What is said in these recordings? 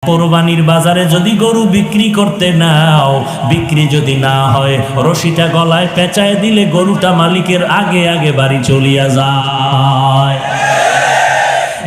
কোরবানির বাজারে যদি গরু বিক্রি করতে নাও, বিক্রি যদি না হয়, রশিটা গলায় পেঁচায় দিলে গরুটা মালিকের আগে আগে বাড়ি চলিয়া যায়।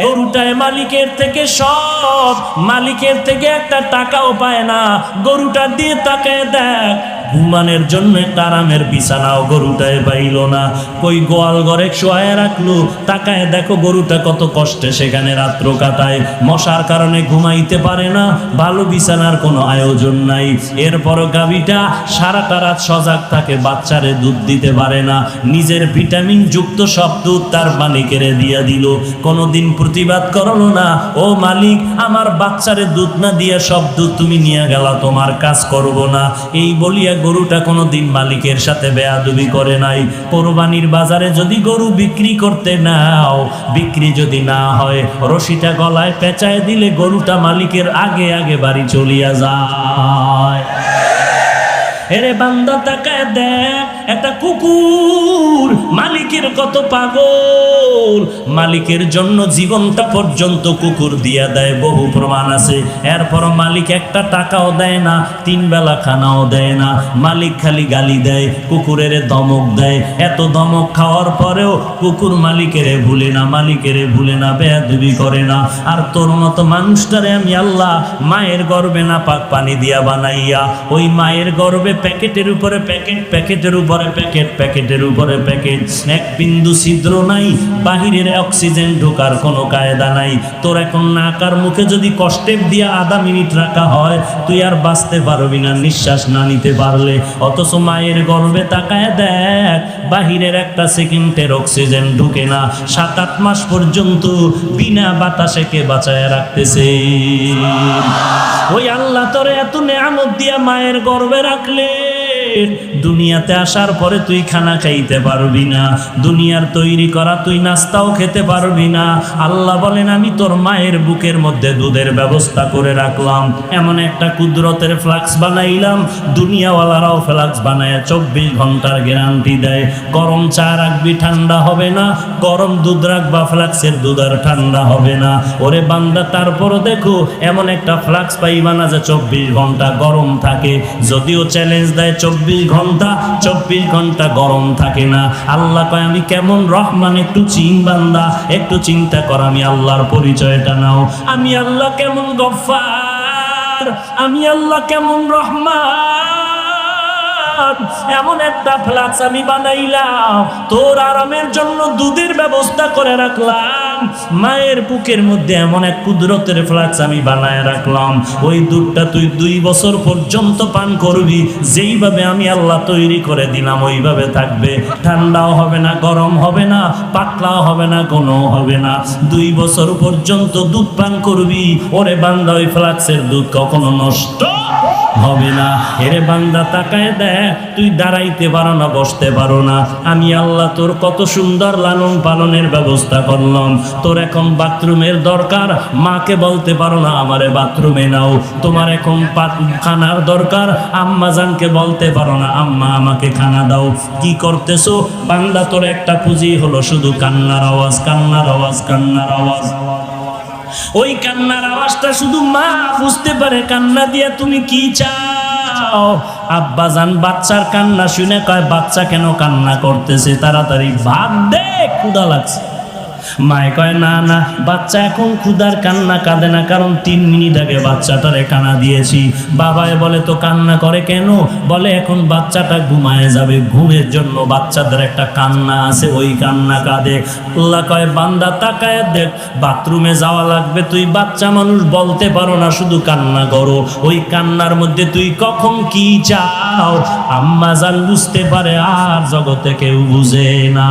গরুটায় মালিকের থেকে সব, মালিকের থেকে একটা টাকাও পায় না। গরুটা দিয়ে তাকায় দেখ, ঘুমানোর জন্য একটা আরামের বিছানাও গরুটায় পাইল না। কই গোয়াল ঘরে শোয়ায় রাখলো, তাকায় দেখো গরুটা কত কষ্টে সেখানে রাত্র কাটায়। মশার কারণে ঘুমাইতে পারে না, ভালো বিছানার কোনো আয়োজন নাই। এরপরও গাভীটা সারাটা রাত সজাগ থাকে, বাচ্চারে দুধ দিতে পারে না। নিজের ভিটামিন যুক্ত সব দুধ তার মালিকের দিয়া দিল, কোনোদিন প্রতিবাদ করলো না, ও মালিক আমার বাচ্চারে দুধ না দিয়া সব দুধ তুমি নিয়ে গেলা, তোমার কাজ করব না। এই বলিয়া গরুটা কোনোদিন মালিকের সাথে বেয়াদবি করে নাই। কোরবানির বাজারে যদি গরু বিক্রি করতে নাও, বিক্রি যদি না হয়, রশিটা গলায় পেঁচায় দিলে গরুটা মালিকের আগে আগে বাড়ি চলিয়া যায়। এরে বান্দা তাকায় দেখ, একটা কুকুর মালিকের কত পাগল, মালিকের জন্য জীবনটা পর্যন্ত কুকুর দিয়া দেয়, বহু প্রমাণ আছে। এরপর মালিক একটা টাকাও দেয় না, 3 বেলা খানাও দেয় না, মালিক খালি গালি দেয়, কুকুরের ধমক দেয়। এত ধমক খাওয়ার পরেও কুকুর মালিকেরে ভুলে না, মালিকেরে ভুলে না, বেয়াদবি করে না। আর তোর মতো মানুষটারে আমি আল্লাহ মায়ের গর্ভে না পাক পানি দিয়া বানাইয়া, ওই মায়ের গর্ভে প্যাকেটের উপরে প্যাকেট, প্যাকেটের উপরে প্যাকেট, প্যাকেটের উপরে প্যাকেট, এক বিন্দু ছিদ্র নাই, বাহিরের অক্সিজেন ঢোকার কোনো কায়দা নাই। তোর এখন নাকার মুখে যদি কষ্টেপ দিয়া আধা মিনিট রাখা হয়, তুই আর বাঁচতে পারবি না নিঃশ্বাস না নিতে পারলে। অথচ মায়ের গর্ভে তাকায় দেখ, বাহিরের একটা সেকেন্ডের অক্সিজেন ঢুকে না, 7-8 মাস পর্যন্ত বিনা বাতাসে কে বাঁচায় রাখতেছে। ওই আল্লাহ তোরে এত নেয়ামত দিয়া মায়ের গর্ভে রাখলে, দুনিয়াতে আসার পরে তুই খানা খাইতে পারবি না, দুনিয়ার তৈরি করা তুই নাস্তাও খেতে পারবি না। আল্লাহ বলেন আমি তোর মায়ের বুকের মধ্যে দুধের ব্যবস্থা করে রাখলাম, এমন একটা কুদরতের ফ্লাক্স বানাইলাম, দুনিয়াওয়ালারাও ফ্লাক্স বানায় 24 ঘন্টার গ্যারান্টি দেয়। গরম চা রাখবি ঠান্ডা হবে না, গরম দুধ রাখবা ফ্লাক্সের দুধ আর ঠান্ডা হবে না। ওরে বান্দা তারপরও দেখো এমন একটা ফ্লাক্স পাইবা না যে 24 ঘন্টা গরম থাকে। যদিও চ্যালেঞ্জ দেয় 24 ঘন্টা গরম থাকে না। আল্লাহ কয় আমি কেমন রহমান, একটু বান্দা, একটু চিন্তা কর, আমি আল্লাহর পরিচয়টা নাও। আমি আল্লাহ কেমন গফফার, আমি আল্লাহ কেমন রহমান। এমন একটা ফ্লাক্স আমি বানাইলাম, তোর আরামের জন্য দুধের ব্যবস্থা করে রাখলাম। মায়ের বুকের মধ্যে এমন এক কুদরতের ফ্লাক্স আমি বানায় রাখলাম, ওই দুধটা তুই 2 বছর পর্যন্ত পান করবি। যেইভাবে আমি আল্লাহ তৈরি করে দিলাম ওইভাবে থাকবে, ঠান্ডাও হবে না, গরম হবে না, পাতলাও হবে না, ঘনও হবে না। 2 বছর পর্যন্ত দুধ পান করবি। ওরে বান্দা ওই ফ্লাক্সের দুধ কখনো নষ্ট হবে না। এরে বান্দা তাকায় দেখ, তুই দাঁড়াইতে পারো না, বসতে পারো না, আমি আল্লাহ তোর কত সুন্দর লালন পালনের ব্যবস্থা করলাম। তোর এখন বাথরুমের দরকার, মাকে বলতে পারো না আমারে বাথরুমে নাও। তোমার এখন খানার দরকার, আম্মা জানকে বলতে পারো না আম্মা আমাকে খানা দাও। কি করতেছো বান্দা? তোর একটা পুঁজি হলো শুধু কান্নার আওয়াজ, কান্নার আওয়াজ, কান্নার আওয়াজ। ওই কান্নার আওয়াজটা শুধু মা বুঝতে পারে। কান্না দিয়ে তুমি কি চাও? আব্বা জান বাচ্চার কান্না শুনে কয় বাচ্চা কেন কান্না করতেছে, তাড়াতাড়ি ভাত দে, ক্ষুধা লাগছে। মায়ে কয় না না, বাচ্চা এখন ক্ষুধার কান্না কাঁদে না, কারণ 3 মিনিট আগে বাচ্চাটারে কান্না দিয়েছি। বাবায় বলে তো কান্না করে কেন? বলে এখন বাচ্চাটা ঘুমায় যাবে, ঘুমের জন্য বাচ্চাদের একটা কান্না আছে, ওই কান্না কাঁদে। আল্লাহ কয় বান্দা তাকায় দেখ, বাথরুমে যাওয়া লাগবে, তুই বাচ্চা মানুষ বলতে পারো না, শুধু কান্না করো। ওই কান্নার মধ্যে তুই কখন কি চাও আম্মা জান বুঝতে পারে, আর জগতে কেউ বুঝে না।